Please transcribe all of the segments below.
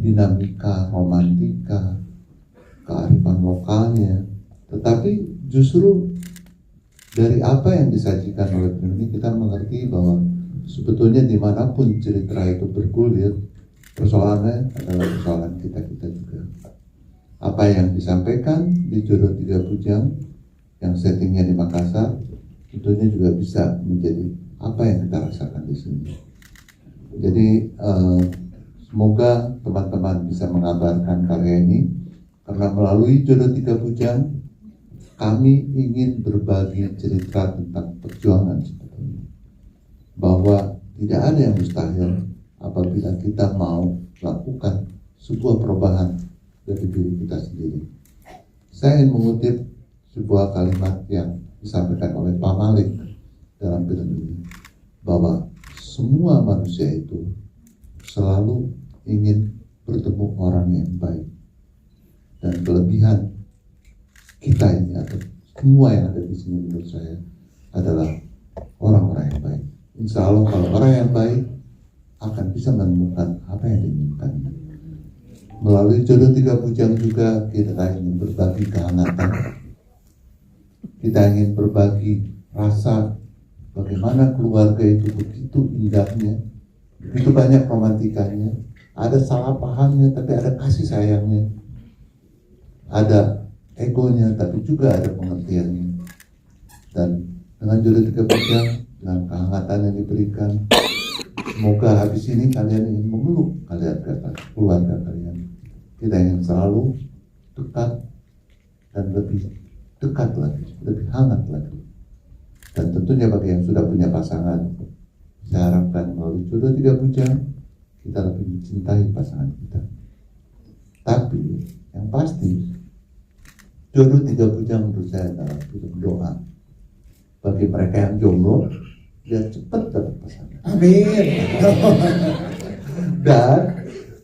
dinamika, romantika, kearifan lokalnya, tetapi justru dari apa yang disajikan oleh film ini kita mengerti bahwa sebetulnya dimanapun cerita itu bergulir, persoalannya adalah persoalan kita juga. Apa yang disampaikan di Jodoh Tiga Bujang yang settingnya di Makassar tentunya juga bisa menjadi apa yang kita rasakan di sini. Jadi semoga teman-teman bisa mengabarkan karya ini, karena melalui Jodoh Tiga Bujang kami ingin berbagi cerita tentang perjuangan sebetulnya, bahwa tidak ada yang mustahil apabila kita mau melakukan sebuah perubahan dari diri kita sendiri. Saya ingin mengutip sebuah kalimat yang disampaikan oleh Pak Malik dalam film ini, bahwa semua manusia itu selalu ingin bertemu orang yang baik, dan kelebihan kita ini atau semua yang ada di sini menurut saya adalah orang-orang yang baik. Insya Allah kalau orang yang baik akan bisa menemukan apa yang diinginkan. Melalui Jodoh Tiga Bujang juga kita ingin berbagi kehangatan, kita ingin berbagi rasa bagaimana keluarga itu begitu indahnya, begitu banyak romantikanya, ada salah pahamnya tapi ada kasih sayangnya, ada egonya tapi juga ada pengertiannya. Dan dengan Jodoh Tiga Bujang, dengan kehangatan yang diberikan, semoga habis ini kalian ingin memeluk keluarga kalian. Kita ingin selalu dekat dan lebih dekat lagi, lebih hangat lagi. Dan tentunya bagi yang sudah punya pasangan, saya harapkan melalui Jodoh Tiga Bujang kita lebih mencintai pasangan kita. Tapi yang pasti Jodoh Tiga Bujang menurut saya adalah film doa bagi mereka yang jomblo biar cepat dapat pasangan. Amin. Dan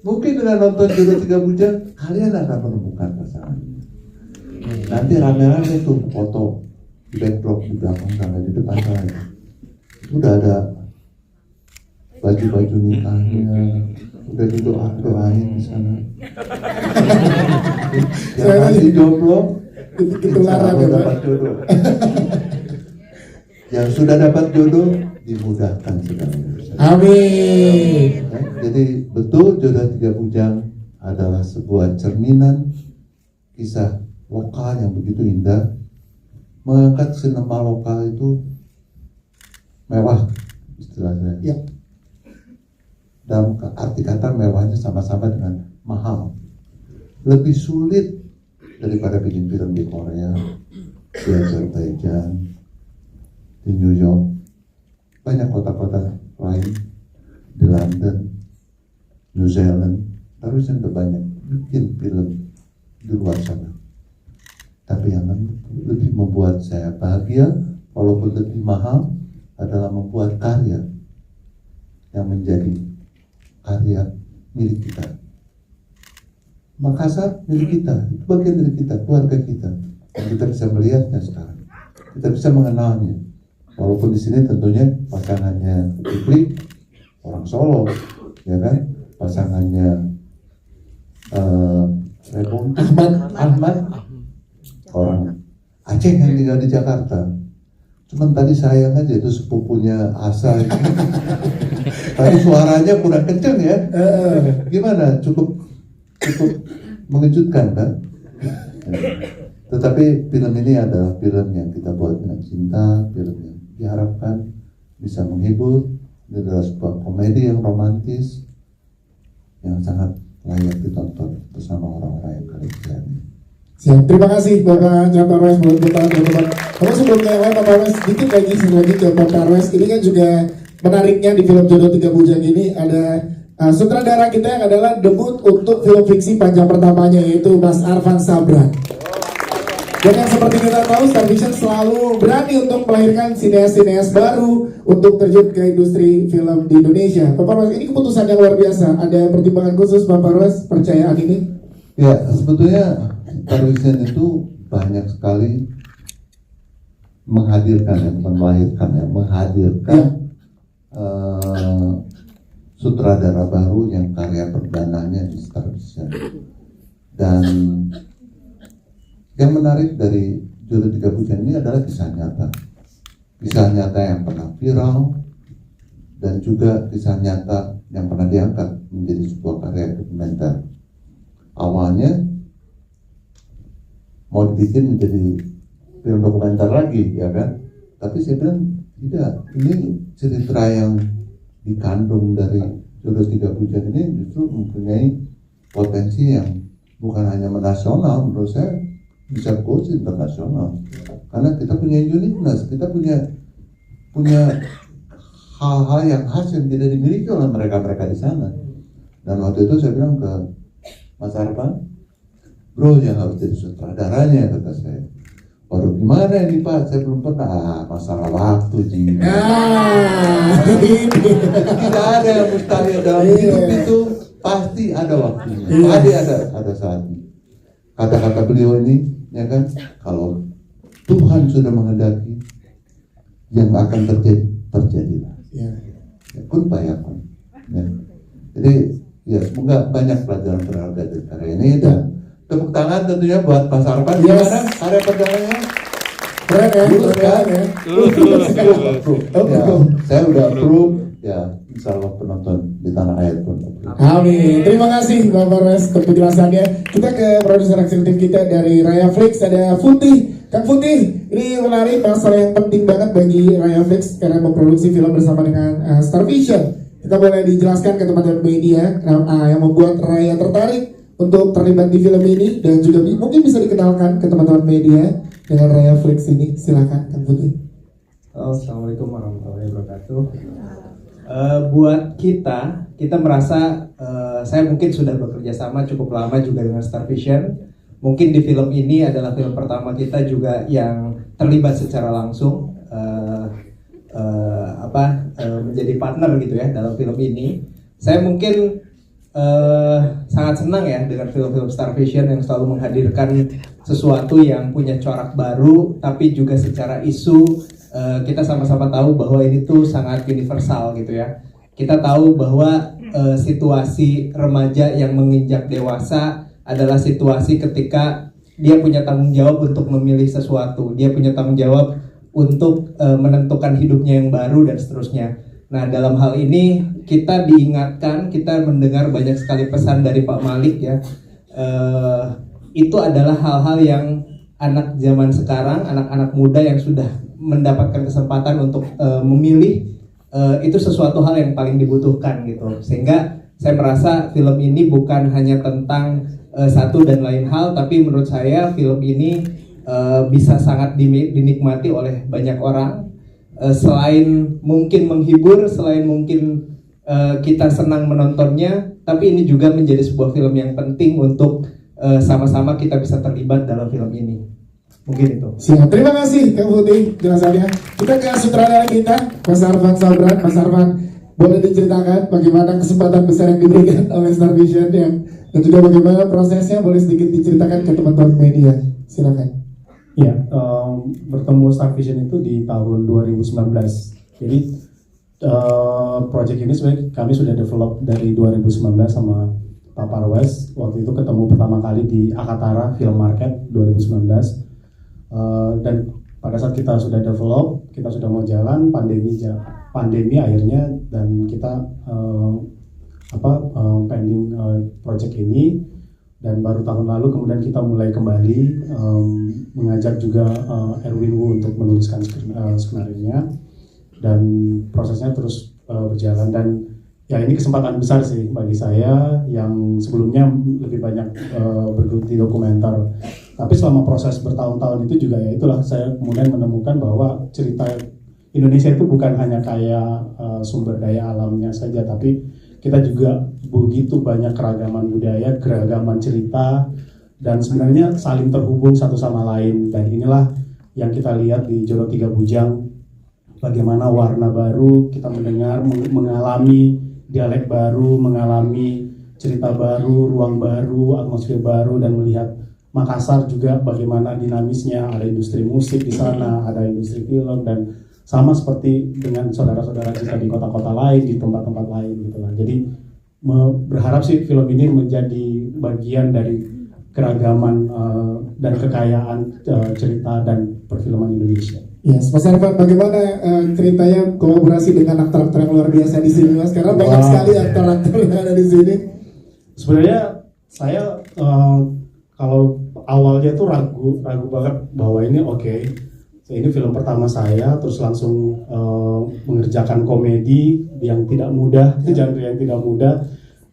mungkin dengan nonton Jodoh Tiga Bujang kalian akan menemukan pasangan. Nanti rame-rame tuh foto di backdrop di belakang sana, di depan saya udah ada baju-baju nikahnya, udah didoain di sana. Yang masih jomblo Ketularan ya, dapat jodoh. Yang sudah dapat jodoh dimudahkan segala urusan. Amin. Jadi betul Jodoh Tiga Bujang adalah sebuah cerminan kisah lokal yang begitu indah, mengangkat sinema lokal itu mewah istilahnya. Ya. Dalam arti kata mewahnya sama-sama dengan mahal. Lebih sulit daripada bikin film di Korea, di Azerbaijan, di New York, banyak kota-kota lain, di London, New Zealand, harusnya udah banyak bikin film di luar sana. Tapi yang lebih membuat saya bahagia, walaupun lebih mahal, adalah membuat karya yang menjadi karya milik kita. Makassar milik kita, itu bagian dari kita, keluarga kita. Dan kita bisa melihatnya sekarang, kita bisa mengenalnya. Walaupun di sini tentunya pasangannya Kipli orang Solo, ya kan? Pasangannya Ahmad orang Aceh yang tinggal di Jakarta. Cuman tadi sayang aja itu sepupunya Asa. Tadi suaranya kurang kenceng ya. Gimana? Cukup mengejutkan kan? Tetapi film ini adalah film yang kita buat dengan cinta, film yang diharapkan bisa menghibur. Ini adalah sebuah komedi yang romantis yang sangat layak ditonton bersama orang-orang yang kalian sayangi. Siap, terima kasih Bapak Jan Parwes buat teman-teman. Kalau sebelum yang lain Pak Parwes, sedikit lagi ke Pak Parwes. Ini kan juga menariknya di film Jodoh Tiga Bujang ini ada sutradara kita yang adalah debut untuk film fiksi panjang pertamanya, yaitu Mas Arfan Sabran. Dan yang seperti kita tahu, Star Vision selalu berani untuk melahirkan sineas-sineas baru untuk terjun ke industri film di Indonesia. Pak Parwes, ini keputusan yang luar biasa. Ada pertimbangan khusus Pak Parwes percayaan ini? Ya, sebetulnya Star Vision itu banyak sekali menghadirkan ya, bukan melahirkan ya, menghadirkan sutradara baru yang karya perdana kisahnya di Star Vision. Dan yang menarik dari Jodoh Tiga Bujang ini adalah kisah nyata yang pernah viral dan juga kisah nyata yang pernah diangkat menjadi sebuah karya dokumenter. Awalnya mau dibikin menjadi film dokumenter lagi, ya kan? Tapi saya bilang tidak, ini cerita yang dikandung dari Jodoh Tiga Bujang ini justru mempunyai potensi yang bukan hanya menasional, menurut saya bisa goes internasional. Karena kita punya uniqueness, kita punya hal-hal yang khas yang tidak dimiliki oleh mereka di sana. Dan waktu itu saya bilang ke Mas Arfan, bro yang harus jadi sutradaranya, kata saya. Waduh, gimana ini Pak? Saya belum pernah. Masalah waktu, Ji. Tidak ada yang mustahil dalam hidup itu, pasti ada waktunya. Pasti ada saatnya. Kata-kata beliau ini, ya kan? Kalau Tuhan sudah menghendaki, yang akan terjadilah. Ya, kun payakun. Ya. Jadi, ya semoga banyak pelajaran berharga dari karya ini, dan tepuk tangan tentunya buat Mas Arfan. Gimana karya perdananya? Keren ya? Lulus kan? Lulus. Ya, saya udah approve. Ya, insya Allah penonton di tanah air pun approve. Amin. Terima kasih Bang Parwes untuk penjelasannya. Kita ke produser eksekutif kita dari Raya Flix, ada Putih. Kang Putih, ini menarik, masalah yang penting banget bagi Raya Flix karena memproduksi film bersama dengan Star Vision. Kita boleh dijelaskan ke teman-teman media yang membuat Raya tertarik untuk terlibat di film ini, dan juga mungkin bisa dikenalkan ke teman-teman media dengan Raya Flix ini. Silakan Kang Putih. Assalamualaikum warahmatullahi wabarakatuh. Buat kita merasa saya mungkin sudah bekerja sama cukup lama juga dengan Star Vision. Mungkin di film ini adalah film pertama kita juga yang terlibat secara langsung menjadi partner gitu ya dalam film ini. Saya mungkin sangat senang ya dengan film-film Star Vision yang selalu menghadirkan sesuatu yang punya corak baru, tapi juga secara isu kita sama-sama tahu bahwa ini tuh sangat universal gitu ya. Kita tahu bahwa situasi remaja yang menginjak dewasa adalah situasi ketika dia punya tanggung jawab untuk memilih sesuatu, dia punya tanggung jawab untuk menentukan hidupnya yang baru dan seterusnya. Nah, dalam hal ini kita diingatkan, kita mendengar banyak sekali pesan dari Pak Malik ya. Itu adalah hal-hal yang anak zaman sekarang, anak-anak muda yang sudah mendapatkan kesempatan untuk memilih, itu sesuatu hal yang paling dibutuhkan gitu. Sehingga saya merasa film ini bukan hanya tentang satu dan lain hal, tapi menurut saya film ini bisa sangat dinikmati oleh banyak orang. Selain mungkin menghibur, selain mungkin kita senang menontonnya, tapi ini juga menjadi sebuah film yang penting untuk sama-sama kita bisa terlibat dalam film ini. Mungkin itu. Siap. Terima kasih Kang Putih jelasannya. Kita ke sutradara kita, Mas Arfan Sabran. Mas Arfan, boleh diceritakan bagaimana kesempatan besar yang diberikan oleh Star Vision dan juga bagaimana prosesnya, boleh sedikit diceritakan ke teman-teman media. Silakan. Ya, bertemu Star Vision itu di tahun 2019. Jadi project ini sebenarnya kami sudah develop dari 2019 sama Pak Parwes. Waktu itu ketemu pertama kali di Akatara Film Market 2019. Dan pada saat kita sudah develop, kita sudah mau jalan, pandemi akhirnya, dan kita pending project ini. Dan baru tahun lalu kemudian kita mulai kembali mengajak juga Erwin Wu untuk menuliskan skenario-nya, dan prosesnya terus berjalan. Dan ya ini kesempatan besar sih bagi saya yang sebelumnya lebih banyak bergelut di dokumenter. Tapi selama proses bertahun-tahun itu juga ya itulah saya kemudian menemukan bahwa cerita Indonesia itu bukan hanya kayak sumber daya alamnya saja, tapi kita juga begitu banyak keragaman budaya, keragaman cerita, dan sebenarnya saling terhubung satu sama lain. Dan inilah yang kita lihat di Jodoh Tiga Bujang, bagaimana warna baru, kita mendengar, mengalami dialek baru, mengalami cerita baru, ruang baru, atmosfer baru, dan melihat Makassar juga bagaimana dinamisnya, ada industri musik di sana, ada industri film, dan sama seperti dengan saudara-saudara kita di kota-kota lain, di tempat-tempat lain gitu lah. Jadi berharap sih film ini menjadi bagian dari keragaman dan kekayaan cerita dan perfilman Indonesia. Yes, Mas Arfan, bagaimana ceritanya kolaborasi dengan aktor-aktor yang luar biasa di sini, Mas? Karena banyak sekali aktor-aktor yang ada di sini. Sebenarnya saya kalau awalnya tuh ragu banget bahwa ini ini film pertama saya, terus langsung mengerjakan komedi yang tidak mudah, genre yang tidak mudah.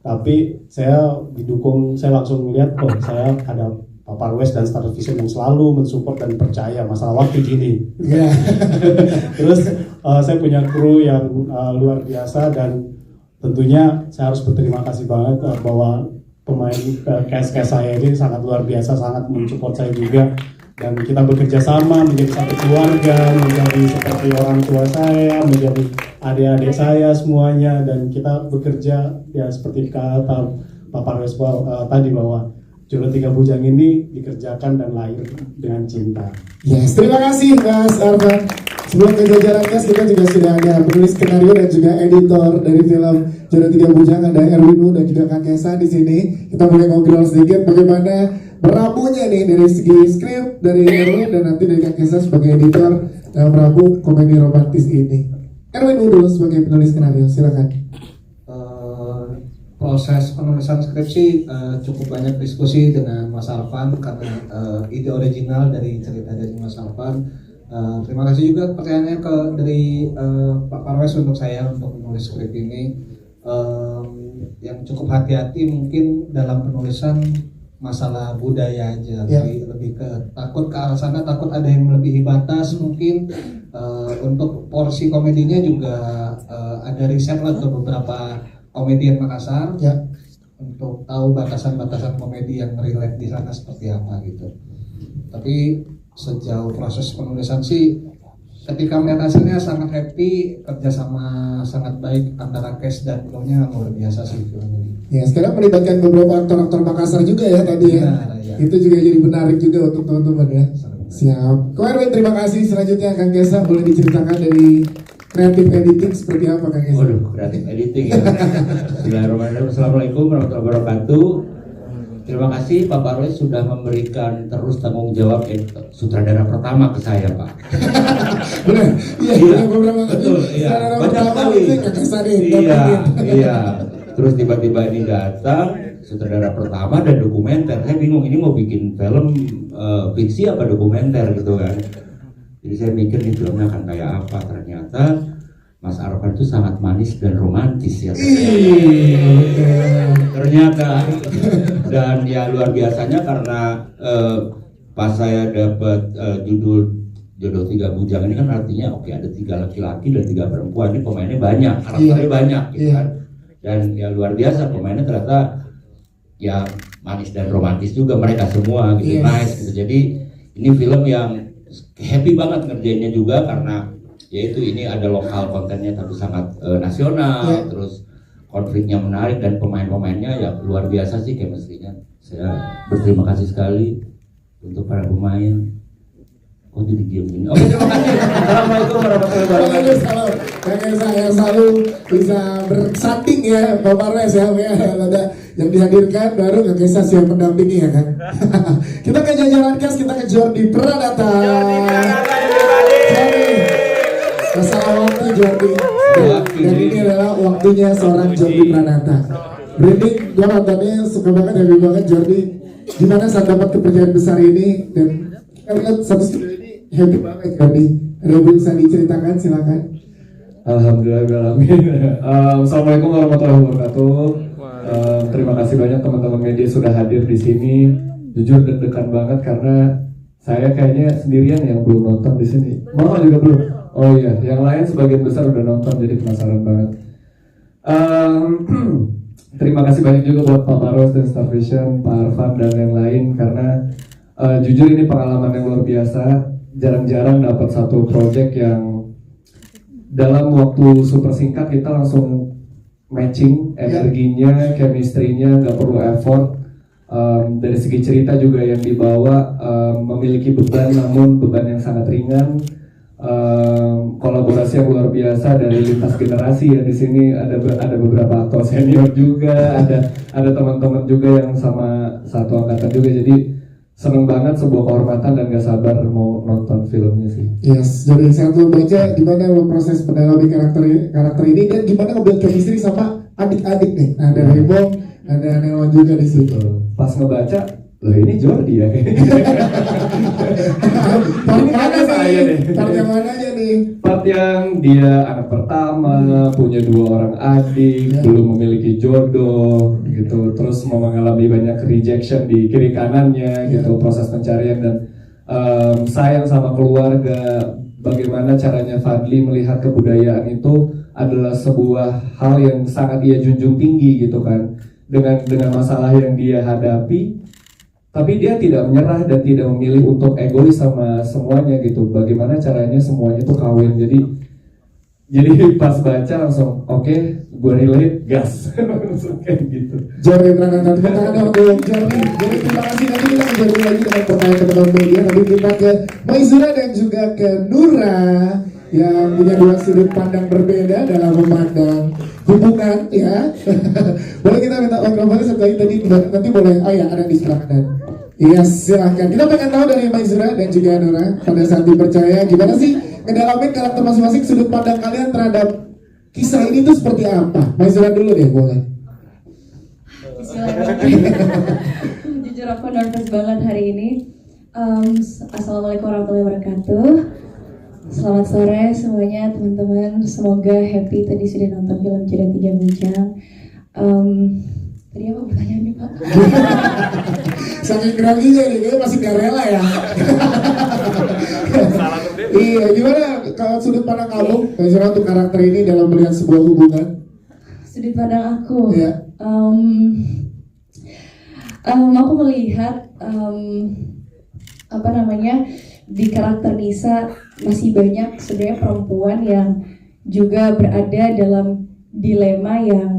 Tapi saya didukung, saya langsung melihat saya ada Pak Parwes dan Star Vision yang selalu mensupport dan percaya masalah waktu gini. Yeah. Terus saya punya kru yang luar biasa dan tentunya saya harus berterima kasih banget bahwa pemain cast saya ini sangat luar biasa, sangat mensupport saya juga. Dan kita bekerja sama menjadi satu keluarga, menjadi seperti orang tua saya, menjadi adik-adik saya semuanya, dan kita bekerja ya seperti kata Pak Parwes tadi bahwa Jodoh Tiga Bujang ini dikerjakan dan lahir dengan cinta. Yes, terima kasih Mas Arfan. Sebelum ke jajaran cast, kita juga sudah ada penulis skenario dan juga editor dari film Jodoh Tiga Bujang, ada Erwin dan juga Kak Kesa di sini. Kita boleh ngobrol sedikit bagaimana meramunya nih dari segi skrip dari Erwin dan nanti dari Kak Kesa sebagai editor dalam meramu komedi romantis ini. Erwin dulu sebagai penulis skenario, silakan. Proses penulisan skripsi cukup banyak diskusi dengan Mas Arfan karena ide original dari cerita dari Mas Arfan. Terima kasih juga pertanyaannya dari Pak Parwes untuk saya untuk menulis skrip ini. Yang cukup hati-hati mungkin dalam penulisan masalah budaya aja, lebih ke takut ke arah sana, takut ada yang melebihi batas mungkin. Untuk porsi komedinya juga ada riset lah ke beberapa komedian Makassar untuk tahu batasan-batasan komedi yang relate di sana seperti apa gitu. Tapi sejauh proses penulisan sih, ketika melihat hasilnya sangat happy, kerjasama sangat baik antara cast dan kru-nya luar biasa sih film ini. Ya, sekarang melibatkan beberapa aktor-aktor Makassar juga ya tadi ya. Ya. Itu juga jadi menarik juga untuk teman-teman ya. Siap. Ko Erwin, terima kasih. Selanjutnya Kang Kesa, boleh diceritakan dari kreatif editing seperti apa Kang Kesa? Waduh, kreatif editing ya. Bismillahirrahmanirrahim. Assalamualaikum warahmatullahi wabarakatuh. Terima kasih Pak Parwes sudah memberikan terus tanggung jawab sutradara pertama ke saya, Pak. Benar. Iya, beberapa betul. Iya. Banyak sekali. Iya. Terus tiba-tiba ini datang sutradara pertama dan dokumenter. Saya bingung ini mau bikin film fiksi apa dokumenter gitu kan. Jadi saya mikir nih filmnya akan kayak apa. Ternyata Mas Arfan itu sangat manis dan romantis ya. Ternyata dan ya luar biasanya karena pas saya dapat judul Jodoh Tiga Bujang ini kan artinya ada 3 laki-laki dan 3 perempuan. Ini pemainnya banyak, karakternya banyak gitu kan. Dan ya luar biasa pemainnya ternyata ya manis dan romantis juga mereka semua gitu, nice gitu. Jadi ini film yang happy banget ngerjainnya juga karena yaitu ini ada lokal kontennya tapi sangat nasional, terus konfliknya menarik dan pemain-pemainnya ya luar biasa sih chemistry-nya. Saya berterima kasih sekali untuk para pemain. Oh jadi diam gini. Oke, terima kasih. Assalamualaikum warahmatullahi wabarakatuh. Saya selalu bisa bersanding ya Pak Parwes ya. Ada yang dihadirkan baru Kang Kesa siap mendampingi ya kan. Kita ke jajaran cast, kita ke Jordi Pranata. Masalah waktu Jordi. Dan ini adalah waktunya seorang Jordi Pranata. Branding, gue nontonnya suka banget, happy banget Jordi. Gimana saat dapat kepercayaan besar ini dan lihat satu studio ini happy banget Jordi. Ada yang bisa diceritakan silakan. Alhamdulillahirrahmanirrahim. Assalamualaikum warahmatullahi wabarakatuh. Terima kasih banyak teman-teman media sudah hadir di sini. Jujur deg-degan banget karena saya kayaknya sendirian yang belum nonton di sini. Mama juga belum. Oh iya, yang lain sebagian besar udah nonton jadi penasaran banget. Terima kasih banyak juga buat Pak Parwes dan Star Vision, Pak Arfan dan yang lain karena jujur ini pengalaman yang luar biasa. Jarang-jarang dapat satu project yang dalam waktu super singkat kita langsung matching energinya, chemistry-nya, nggak perlu effort. Dari segi cerita juga yang dibawa memiliki beban namun beban yang sangat ringan. kolaborasi yang luar biasa dari lintas generasi ya. Di sini ada beberapa aktor senior juga, ada teman-teman juga yang sama satu angkatan juga. Jadi seneng banget, sebuah kehormatan dan gak sabar mau nonton filmnya sih. Yes, jadi satu baca gimana proses pendalaman karakter ini dan gimana ngebuild chemistry sama adik-adik nih. Nah, ada Raymond, ada Nelwan juga di situ. Pas ngebaca, loh ini Jordi ya. Part mana saya nih? nih. Part yang mana aja nih? Part yang dia anak pertama, punya 2 orang adik, belum memiliki jodoh gitu, terus mau mengalami banyak rejection di kiri kanannya gitu, proses pencarian dan sayang sama keluarga. Bagaimana caranya Fadli melihat kebudayaan itu adalah sebuah hal yang sangat ia junjung tinggi gitu kan, dengan masalah yang dia hadapi. Tapi dia tidak menyerah dan tidak memilih untuk egois sama semuanya gitu. Bagaimana caranya semuanya tuh kawin. Jadi pas baca langsung oke, gue relate, gas. Langsung kayak gitu. Jordi Pranata, tepuk tangan dong untuk Jordi. Jadi terima kasih, nanti kita kembali lagi dengan pertanyaan teman-teman media. Nanti kita ke Maizura dan juga ke Nura yang punya 2 sudut pandang berbeda dalam memandang hubungan ya. Boleh kita minta mikrofonnya setelah tadi nanti boleh. Oh ya, ada di sebelah kanan. Iya, silahkan. Kita pengen tahu dari Maizura dan juga Nura pada saat dipercaya gimana sih ngedalamin karakter masing-masing, sudut pandang kalian terhadap kisah ini tuh seperti apa? Maizura dulu deh, boleh. Bismillahirrahmanirrahim. Jujur aku nervous banget hari ini. Assalamualaikum warahmatullahi wabarakatuh. Selamat sore semuanya teman-teman. Semoga happy tadi sudah nonton film Jodoh 3 Bujang. Tadi apa pertanyaannya Pak? Saking groginya nih, kayaknya masih gak rela ya. Iya, gimana kalau sudut pandang kamu Maizura untuk karakter ini dalam melihat sebuah hubungan? Sudut pandang aku. Iya. Aku melihat di karakter Nisa masih banyak sebenarnya perempuan yang juga berada dalam dilema yang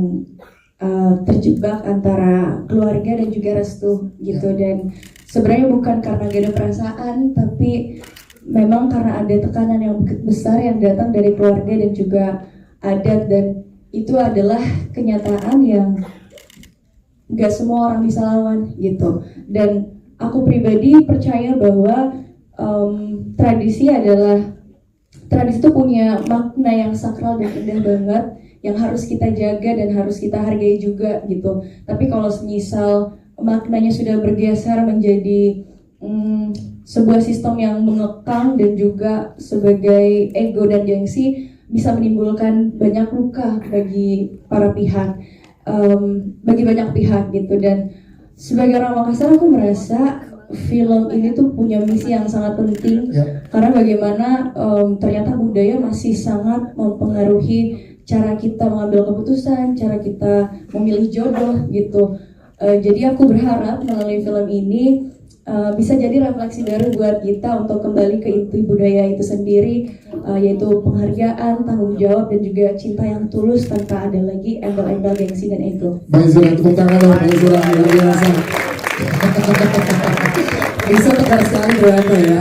terjebak antara keluarga dan juga restu gitu. Dan sebenarnya bukan karena gak ada perasaan, tapi memang karena ada tekanan yang besar yang datang dari keluarga dan juga adat, dan itu adalah kenyataan yang gak semua orang bisa lawan gitu. Dan aku pribadi percaya bahwa tradisi itu punya makna yang sakral dan indah banget yang harus kita jaga dan harus kita hargai juga gitu. Tapi kalau misal maknanya sudah bergeser menjadi sebuah sistem yang mengekang dan juga sebagai ego dan gengsi, bisa menimbulkan banyak luka bagi para pihak, bagi banyak pihak gitu. Dan sebagai orang Makassar, aku merasa film ini tuh punya misi yang sangat penting karena bagaimana ternyata budaya masih sangat mempengaruhi cara kita mengambil keputusan, cara kita memilih jodoh gitu. Jadi aku berharap melalui film ini bisa jadi refleksi baru buat kita untuk kembali ke inti budaya itu sendiri, yaitu penghargaan, tanggung jawab, dan juga cinta yang tulus tanpa ada lagi embel-embel gengsi dan ego. Maizura, tepuk tangan dong, Maizura, luar biasa. Bisa tegar sekali berapa ya.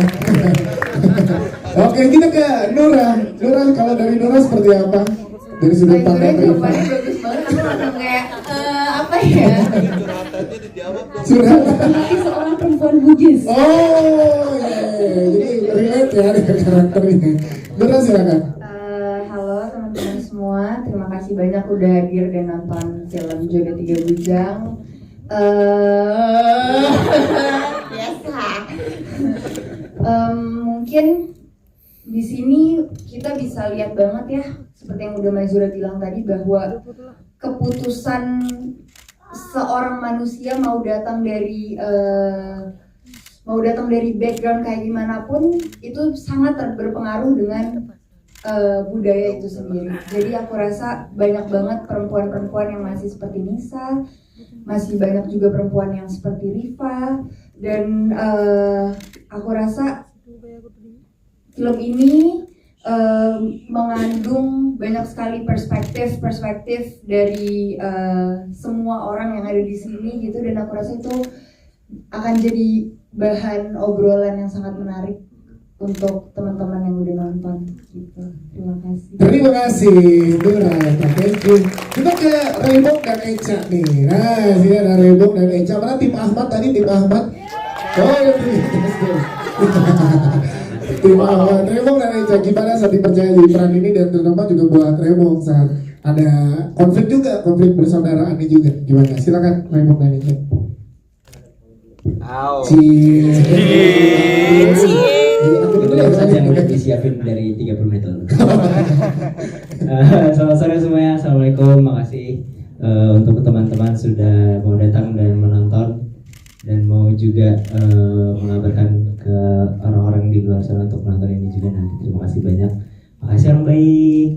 Oke, kita ke Nura. Nura, kalau dari Nura seperti apa? Dari sudut pandang jawabannya bagus banget, aku langsung kayak apa ya? Sudah. Seperti seorang perempuan bugis. Oh, iya. Jadi relate ya dengan karakter ini. Nura silakan. Halo teman-teman semua, terima kasih banyak udah hadir dan nonton film Jodoh 3 Bujang. Biasa. Mungkin di sini kita bisa lihat banget ya, seperti yang udah Maizura bilang tadi, bahwa keputusan seorang manusia mau datang dari background kayak gimana pun itu sangat berpengaruh dengan budaya itu sendiri. Jadi aku rasa banyak banget perempuan-perempuan yang masih seperti Nisa, masih banyak juga perempuan yang seperti Rifa, dan aku rasa film ini mengandung banyak sekali perspektif dari semua orang yang ada di sini gitu, dan aku rasa itu akan jadi bahan obrolan yang sangat menarik untuk teman-teman yang udah nonton gitu. Terima kasih. Terima kasih, Dura. Thank you. Kita ke Raybong dan Eca nih. Nah, sini ada Raybong dan Eca. Mana tim Ahmad tadi? Tim Ahmad. Oh, ya, tim Ahmad. Raybong dan Eca, gimana saat dipercaya di peran ini, dan terutama juga buat Raybong saat ada konflik juga, konflik bersaudaraan ini juga. Gimana? Silakan Raybong dan Eca. Saja yang udah disiapin dari 30 menit lalu. Selamat sore semuanya, assalamualaikum, makasih untuk teman-teman sudah mau datang dan menonton, dan mau juga mengabarkan ke orang-orang di luar sana untuk menonton ini juga nanti. Terima kasih banyak, makasih orang baik.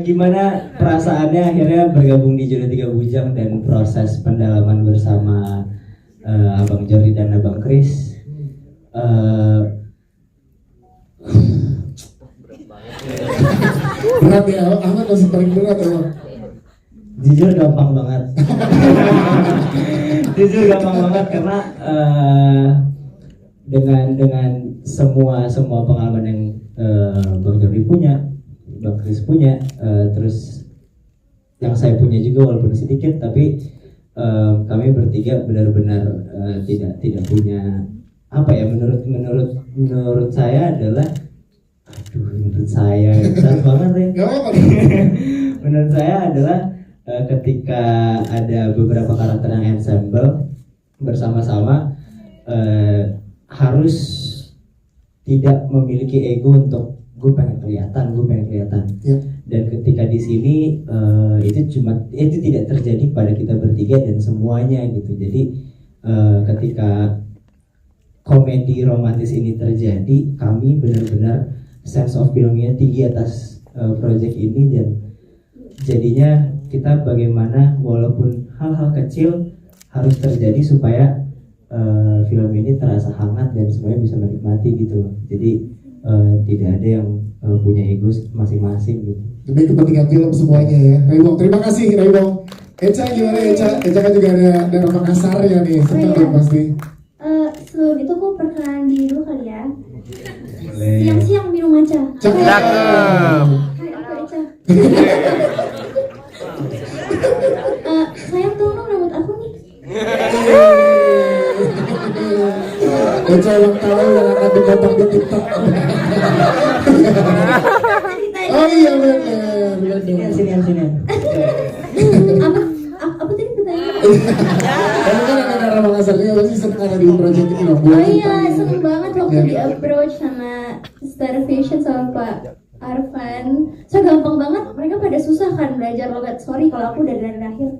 Gimana perasaannya akhirnya bergabung di Jodoh 3 Bujang dan proses pendalaman bersama Abang Jordi dan Abang Chris. Berat ya, Ahmad masih paling berat ya. Jujur gampang banget. Jujur gampang banget karena dengan semua pengalaman yang Bang Jordi punya, Bang Chris punya, terus yang saya punya juga walaupun sedikit, tapi kami bertiga benar-benar tidak punya apa ya, menurut saya adalah, menurut saya besar banget ya. Menurut saya adalah ketika ada beberapa karakter yang ensemble bersama-sama, harus tidak memiliki ego untuk gue pengen kelihatan. Ya. Dan ketika di sini itu tidak terjadi pada kita bertiga dan semuanya gitu. Jadi ketika komedi romantis ini terjadi, kami benar-benar sense of belongingnya tinggi atas project ini, dan jadinya kita bagaimana walaupun hal-hal kecil harus terjadi supaya film ini terasa hangat dan semuanya bisa menikmati gitu loh. Jadi tidak ada yang punya ego masing-masing gitu. Demi kepentingan film semuanya ya. Raybong, terima kasih Raybong. Eca gimana Eca? Eca kan juga ada daerah Makassar ya nih, senang dong pasti. Sebelum itu aku perkenalan diri dulu kali ya. Siang-siang minum matcha. Cakep. Hai, aku Eca. Sayang tolong rambut aku nih. Eca ulang tahun yang akan dipotong di TikTok. Oh iya benar. Sini. Apa tadi pertanyaannya? Kamu kan ada daerah Makassar juga, pasti senang ada di project ini loh. Oh iya, seneng banget waktu di approach sama Star Fashion sama Pak Arfan. So gampang banget, mereka pada susah kan belajar logat. Sorry kalau aku dari akhir.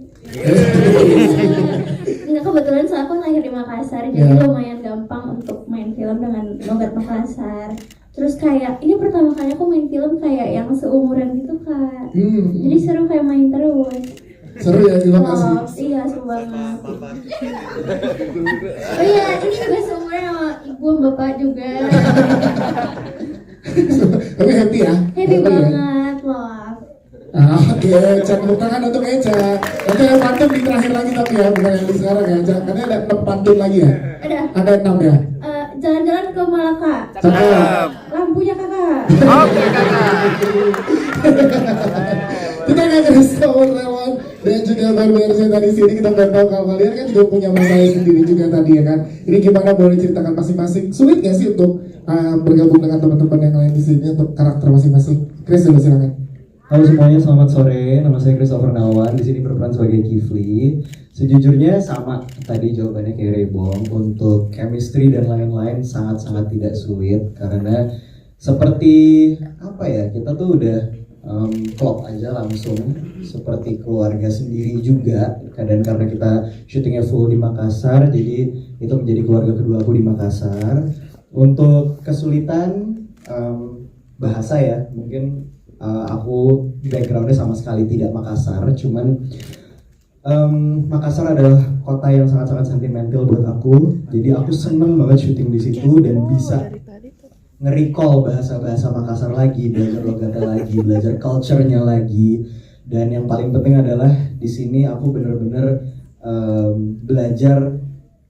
Nggak, kebetulan aku lahir di Makassar, jadi lumayan gampang untuk main film dengan logat Makassar. Terus kayak ini pertama kali aku main film kayak yang seumuran gitu Kak. Jadi seru kayak main terus. Seru ya, terima kasih. Iya, seru banget. Oh iya, ini juga seumuran sama ibu bapak juga. Tapi happy ya? Happy banget loh. Oke, Eca, tepuk tangan untuk Eca. Nanti ada pantun di terakhir lagi tapi ya, bukan yang di sekarang ya, Eca. Karena ada 6 pantun lagi ya? Ada 6 ya? Jalan-jalan ke Malaka. Cakep. Lampunya kakak. Oke kakak. Kita nggak ngerespon Rewan dan juga Bang Mercy tadi sini, kita udah tahu kalau kalian kan juga punya masalah sendiri juga tadi ya kan. Ini gimana, boleh ceritakan masing-masing? Sulit nggak sih untuk bergabung dengan teman-teman yang lain di sini untuk karakter masing-masing? Chris dulu silakan. Halo semuanya, selamat sore. Nama saya Christopher Nawan. Di sini berperan sebagai Kifli. Sejujurnya sama tadi jawabannya kayak Raybong. Untuk chemistry dan lain-lain sangat-sangat tidak sulit karena seperti apa ya, kita tuh udah klop aja langsung seperti keluarga sendiri juga. Dan karena kita syutingnya full di Makassar, jadi itu menjadi keluarga kedua aku di Makassar. Untuk kesulitan bahasa ya, mungkin aku backgroundnya sama sekali tidak Makassar, cuman Makassar adalah kota yang sangat-sangat sentimental buat aku. Jadi aku seneng banget syuting di situ dan bisa nge-recall bahasa-bahasa Makassar lagi, belajar logatnya lagi, belajar culture-nya lagi. Dan yang paling penting adalah di sini aku bener-bener belajar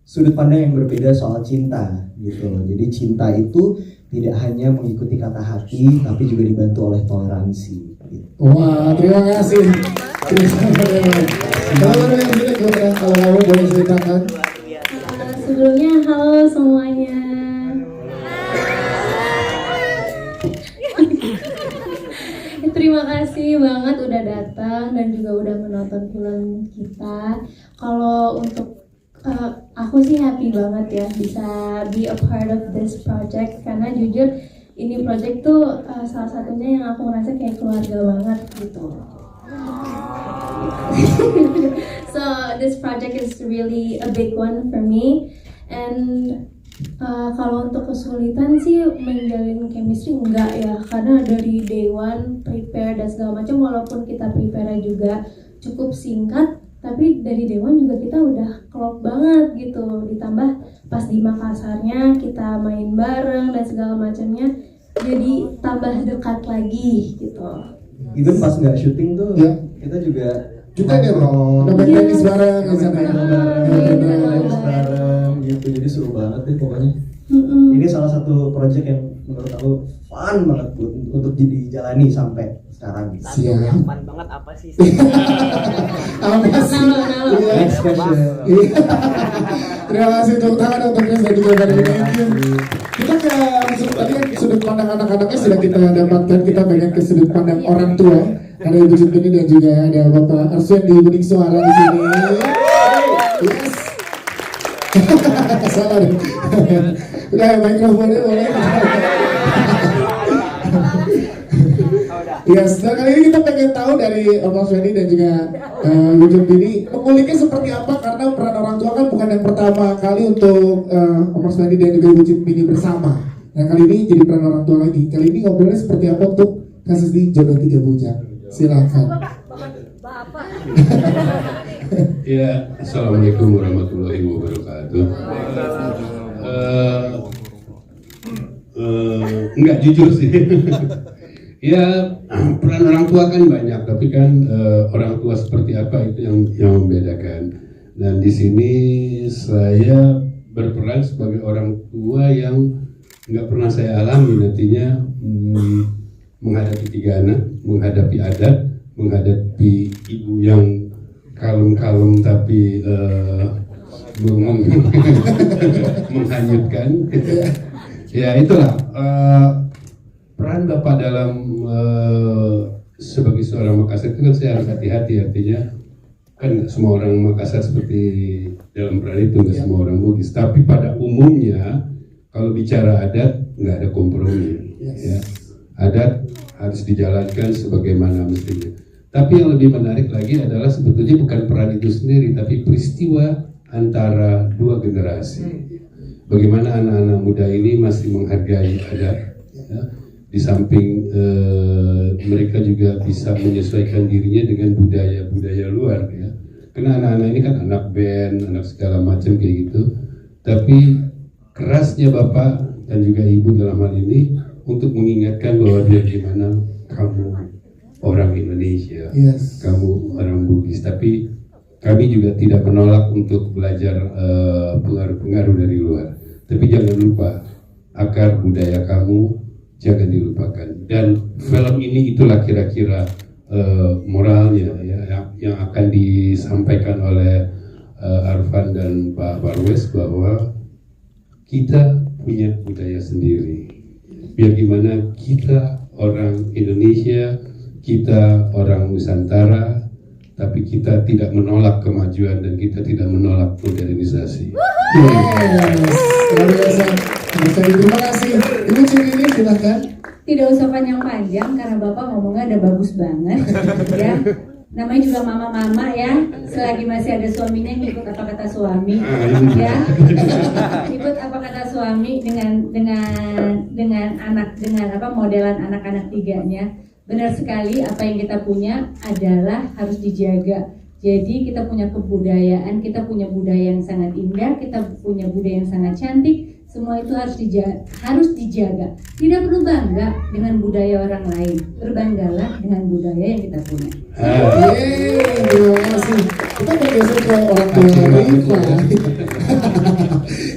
sudut pandang yang berbeda soal cinta gitu loh. Jadi cinta itu tidak hanya mengikuti kata hati, tapi juga dibantu oleh toleransi. Gitu. Wah, terima kasih. Kalau kamu boleh ceritakan. Sebelumnya halo semuanya. Terima kasih banget udah datang dan juga udah menonton film kita. Kalau untuk aku sih happy banget ya bisa be a part of this project, karena jujur ini project tuh salah satunya yang aku ngerasa kayak keluarga banget gitu. So this project is really a big one for me, and kalau untuk kesulitan sih menjalin chemistry enggak ya, karena dari day one prepare dan segala macam, walaupun kita prepare juga cukup singkat, tapi dari day one juga kita udah klop banget gitu, ditambah pas di Makassarnya kita main bareng dan segala macamnya, jadi tambah dekat lagi gitu. Even pas nggak syuting tuh ya. Kita juga deh bro, nonton bareng gitu, jadi seru banget deh pokoknya. Ini salah satu project yang menurut aku fun banget untuk dijalani sampai sekarang. Siap. Yang fun banget apa sih? Apa sih? Next question. Terima kasih tepuk tangan untuk Chris dan juga dari kita ke tadi kan sudut pandang anak-anaknya sudah kita dapatkan, kita pengen ke sudut pandang orang tua. Ada Ibu Cintini dan juga ada Bapak Arswen di Bening Suara di sini. Yes. Salah deh. Udah mikrofonnya boleh. Yes, dan kali ini kita pengen tahu dari Om Arswendi dan juga Ibu Cintini menguliknya seperti apa, karena peran orang tua kan bukan yang pertama kali untuk Om Arswendi dan juga Ibu Cintini bersama. Nah kali ini jadi peran orang tua lagi. Kali ini ngobrolnya seperti apa untuk kasus di Jodoh 3 Bujang. Silakan. Ya, assalamualaikum warahmatullahi wabarakatuh. Enggak jujur sih. Ya, peran orang tua kan banyak, tapi kan orang tua seperti apa itu yang membedakan. Dan di sini saya berperan sebagai orang tua yang nggak pernah saya alami, nantinya menghadapi 3 anak, menghadapi adat, menghadapi ibu yang kalem-kalem tapi menghanyutkan. Ya itulah peran Bapak dalam sebagai seorang Makassar itu kan saya harus hati-hati, artinya kan nggak semua orang Makassar seperti dalam peran itu, nggak semua orang Bugis, tapi pada umumnya kalau bicara adat nggak ada kompromi. Ya. Adat harus dijalankan sebagaimana mestinya. Tapi yang lebih menarik lagi adalah sebetulnya bukan peran itu sendiri, tapi peristiwa antara 2 generasi. Bagaimana anak-anak muda ini masih menghargai adat, ya. Di samping mereka juga bisa menyesuaikan dirinya dengan budaya-budaya luar, ya. Karena anak-anak ini kan anak band, anak segala macam kayak gitu. Tapi kerasnya Bapak dan juga Ibu dalam hal ini untuk mengingatkan bahwa biar gimana kamu orang Indonesia, yes, kamu orang Bugis, tapi kami juga tidak menolak untuk belajar pengaruh-pengaruh dari luar. Tapi jangan lupa akar budaya kamu jangan dilupakan. Dan film ini itulah kira-kira moralnya ya, yang akan disampaikan oleh Arfan dan Pak Parwes, bahwa kita punya budaya sendiri. Biar gimana kita orang Indonesia, kita orang Nusantara, tapi kita tidak menolak kemajuan dan kita tidak menolak modernisasi. Yes, luar biasa. Terima kasih. Ibu Cintini silakan. Tidak usah panjang-panjang karena Bapak ngomongnya udah bagus banget ya. Namanya juga mama-mama ya, selagi masih ada suaminya ngikut apa kata suami ya. Ikut apa kata suami dengan anak, dengan apa modelan anak-anak 3-nya. Benar sekali, apa yang kita punya adalah harus dijaga. Jadi kita punya kebudayaan, kita punya budaya yang sangat indah, kita punya budaya yang sangat cantik. Semua itu harus dijaga. Tidak perlu bangga dengan budaya orang lain. Berbanggalah dengan budaya yang kita punya. Terima kasih. Kita bergeser ke orang tua Rifa.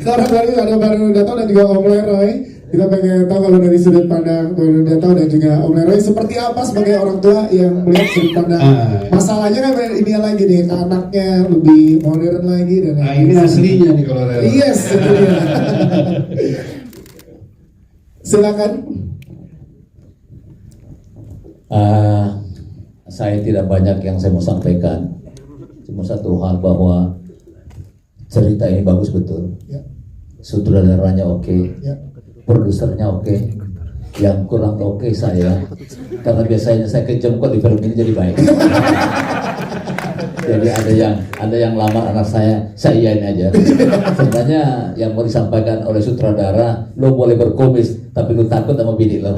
Ke orang tua Rifa, ada Pak Rudato dan juga Om Leroy. Kita pengen tahu kalau dari sudut pandang Pak Rudato dan juga Om Leroy seperti apa sebagai orang tua yang melihat sudut pandang masalahnya kan ini lagi nih, anaknya lebih modern lagi dan ini aslinya nih kalau Leroy. Yes, itu dia. Silakan. Saya tidak banyak yang saya mau sampaikan. Cuma satu hal bahwa cerita ini bagus betul. Ya. Sutradaranya oke, Ya. produsernya oke. Yang kurang oke saya, karena biasanya saya kejam kok di film ini jadi baik. Jadi ada yang lamar anak saya iyain aja. Sebenarnya yang mau disampaikan oleh sutradara, lo boleh berkomis, tapi lo takut sama bini lo.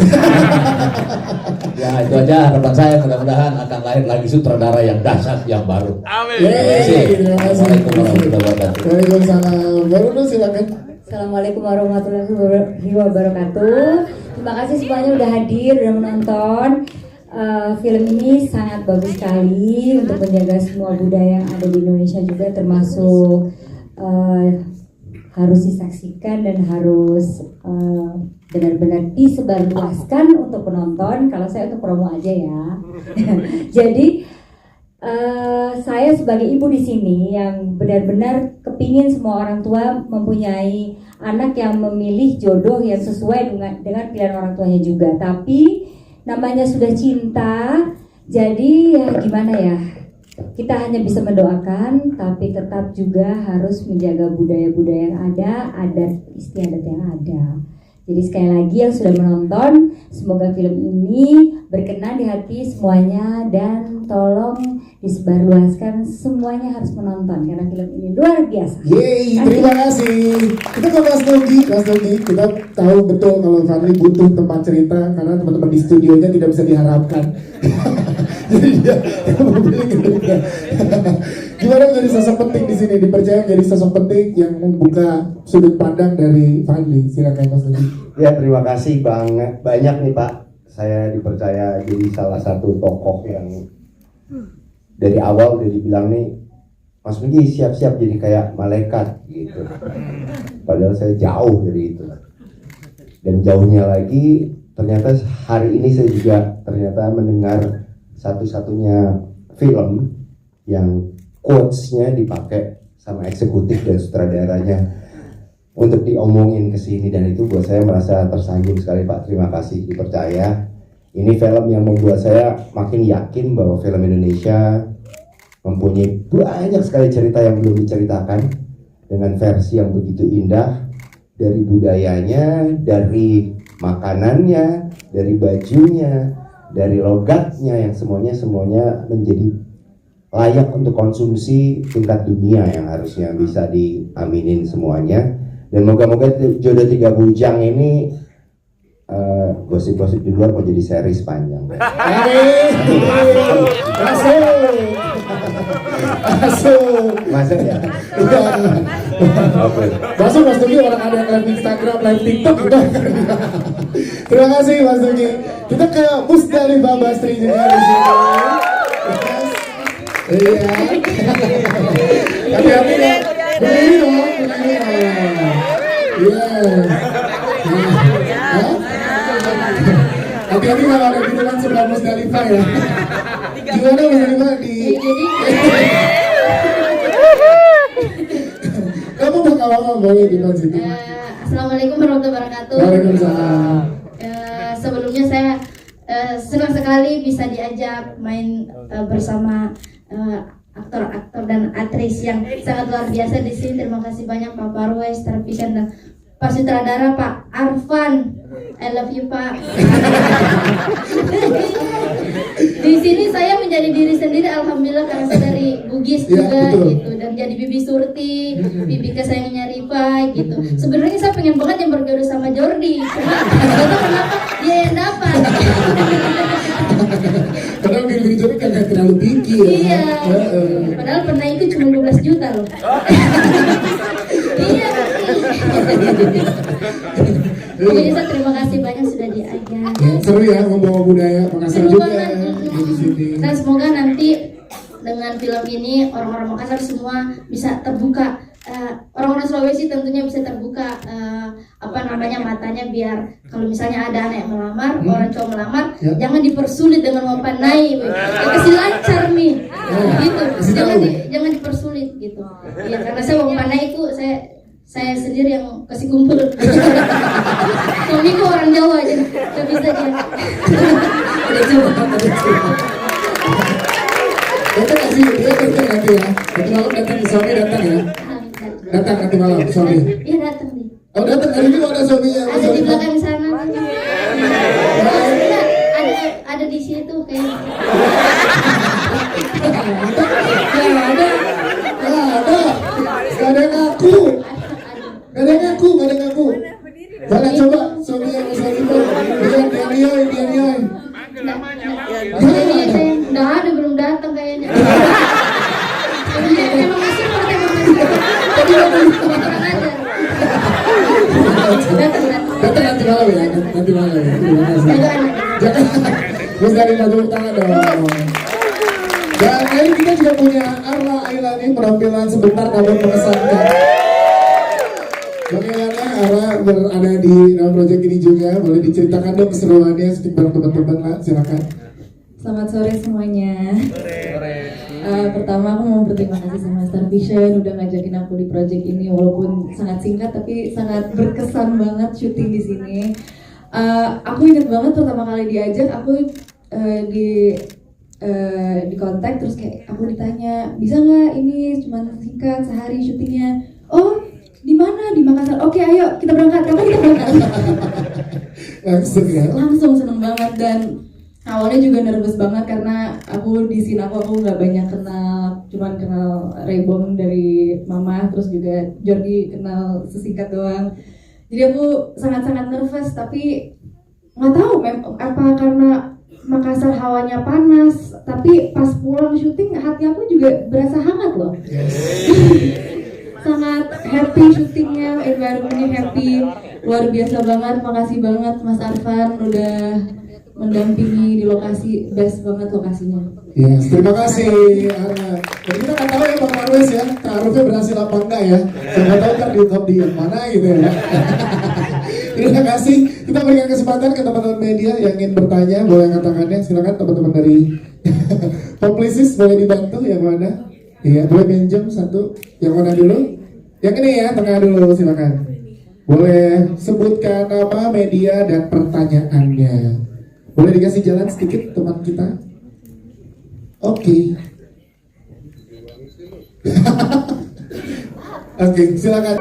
Ya itu aja harapan saya, mudah-mudahan akan lahir lagi sutradara yang dahsyat, yang baru. Amin. Terima kasih. Assalamualaikum warahmatullahi wabarakatuh. Waalaikumsalam. Baru silakan. Assalamualaikum warahmatullahi wabarakatuh. Terima kasih semuanya udah hadir, udah menonton. Film ini sangat bagus sekali untuk menjaga semua budaya yang ada di Indonesia juga, termasuk harus disaksikan dan harus benar-benar disebarluaskan untuk penonton. Kalau saya untuk promo aja ya. Jadi saya sebagai ibu di sini yang benar-benar kepingin semua orang tua mempunyai anak yang memilih jodoh yang sesuai dengan pilihan orang tuanya juga. Tapi namanya sudah cinta, jadi ya gimana ya, kita hanya bisa mendoakan, tapi tetap juga harus menjaga budaya-budaya yang ada, adat istiadat yang ada. Jadi sekali lagi yang sudah menonton, semoga film ini berkenan di hati semuanya dan tolong disebarluaskan, semuanya harus menonton karena film ini luar biasa. Yeay, terima kasih. Kita ke Mas Nugi, kita tahu betul kalau Fadli butuh tempat cerita karena teman-teman di studionya tidak bisa diharapkan. Jadi dia memilih gedungnya. Gimana menjadi sosok penting di sini? Dipercaya menjadi sosok penting yang membuka sudut pandang dari Fadli. Silakan Mas Nugi. Ya terima kasih banyak nih Pak. Saya dipercaya jadi salah satu tokoh yang dari awal udah dibilang nih, Mas Nugi siap-siap jadi kayak malaikat gitu. Padahal saya jauh dari itu. Dan jauhnya lagi, ternyata hari ini saya juga ternyata mendengar satu-satunya film yang quotes-nya dipakai sama eksekutif dan sutradaranya untuk diomongin ke sini, dan itu buat saya merasa tersanjung sekali Pak. Terima kasih dipercaya. Ini film yang membuat saya makin yakin bahwa film Indonesia mempunyai banyak sekali cerita yang belum diceritakan dengan versi yang begitu indah, dari budayanya, dari makanannya, dari bajunya, dari logatnya, yang semuanya menjadi layak untuk konsumsi tingkat dunia yang harusnya bisa diaminin semuanya. Dan moga-moga Jodoh Tiga Bujang ini gosip-gosip di luar mau jadi series panjang. Masuk ya. Masuk Mas Nugi, orang ada live Instagram, live TikTok udah. Terima kasih Mas Nugi. Kita ke Musdalifah Basri juga di sini. Iya. Hati-hati ya. Berdiri dong. Iya. Hati-hati kalau ada gitu kan sebelah Musdalifah ya. Gimana Musdalifah di... Kamu bakal boleh dilanjutin. Assalamualaikum warahmatullahi wabarakatuh. Waalaikumsalam. Sebelumnya saya senang sekali bisa diajak main bersama aktor-aktor dan aktris yang sangat luar biasa di sini. Terima kasih banyak Pak Parwes, Starvision, dan Pak Sutradara Pak Arfan. I love you Pak. Di sini saya menjadi diri sendiri, alhamdulillah, karena saya dari Bugis juga gitu, dan jadi bibi Surti, bibi kesayangannya Rifa gitu. Sebenarnya saya pengen banget yang berjodoh sama Jordi, cuma nggak tahu kenapa dia yang dapat. Karena bibi Jordi kan nggak terlalu tinggi ya. Iya. Padahal pernah itu cuma 12 juta loh. Iya. Jadi saya terima kasih banyak sudah diajak. Ya, seru ya membawa budaya Makassar Seru juga banget. di sini. Dan semoga nanti dengan film ini orang-orang Makassar semua bisa terbuka. Orang-orang Sulawesi tentunya bisa terbuka matanya, biar kalau misalnya ada anak yang melamar, orang cowok melamar, jangan dipersulit dengan mempanai, kasih lancar nih, gitu. Jangan dipersulit gitu. Ya karena saya mempanai itu saya sendiri yang kasih kumpul. Suamiku orang Jawa aja, nggak bisa dia. Datang kasih dia datang nanti ya. Nanti malam datang suami datang ya. Datang nanti malam suami. Iya datang nih. Oh datang hari ini ada suaminya. Ada di belakang sana. Ada di situ kayaknya. Gak ada yang ngaku. Mana coba suaminya Mas Alifan. Dia Nggak ada, belum datang kayaknya. Emang masih datang nanti malam ya. Nanti malam ya. Terima kasih. Jangan. Terus dari tepuk tangan dong. Dan ini kita juga punya Arla Ailani, penampilan sebentar namun mengesankan. Bagaimana Arla berada di dalam proyek ini juga? Boleh diceritakan dong keseruannya sedikit teman-teman lah, silakan. Selamat sore semuanya. Pertama aku mau berterima kasih sama Star Vision udah ngajakin aku di project ini, walaupun sangat singkat tapi sangat berkesan banget syuting di sini. Aku ingat banget pertama kali diajak, aku di kontak, terus kayak aku ditanya bisa nggak ini cuma singkat sehari syutingnya. Oh di mana? Di Makassar. Oke ayo kita berangkat. Kapan kita berangkat? Langsung ya. Langsung seneng banget. Dan awalnya juga nervous banget karena aku di sini aku nggak banyak kenal, cuman kenal Raybong dari mama, terus juga Jordi kenal sesingkat doang. Jadi aku sangat-sangat nervous, tapi nggak tahu apa karena Makassar hawanya panas, tapi pas pulang syuting hati aku juga berasa hangat loh. Sangat happy syutingnya, environmentnya happy, luar biasa banget. Makasih banget Mas Arfan udah mendampingi di lokasi, best banget lokasinya. Yes, terima kasih Arna. Dan kita nggak tahu ya Bang Marwes ya, taruhnya berhasil apa enggak ya. Saya nggak tahu kan diungkap di yang mana gitu ya. Terima kasih. Kita berikan kesempatan ke teman-teman media yang ingin bertanya, boleh katakannya. Silakan teman-teman dari Publicis boleh dibantu yang mana? Iya, boleh pinjam satu. Yang mana dulu? Yang ini ya, tengah dulu silakan. Boleh sebutkan nama, media dan pertanyaannya. Boleh dikasih jalan sedikit teman kita? Oke. Oke, silakan.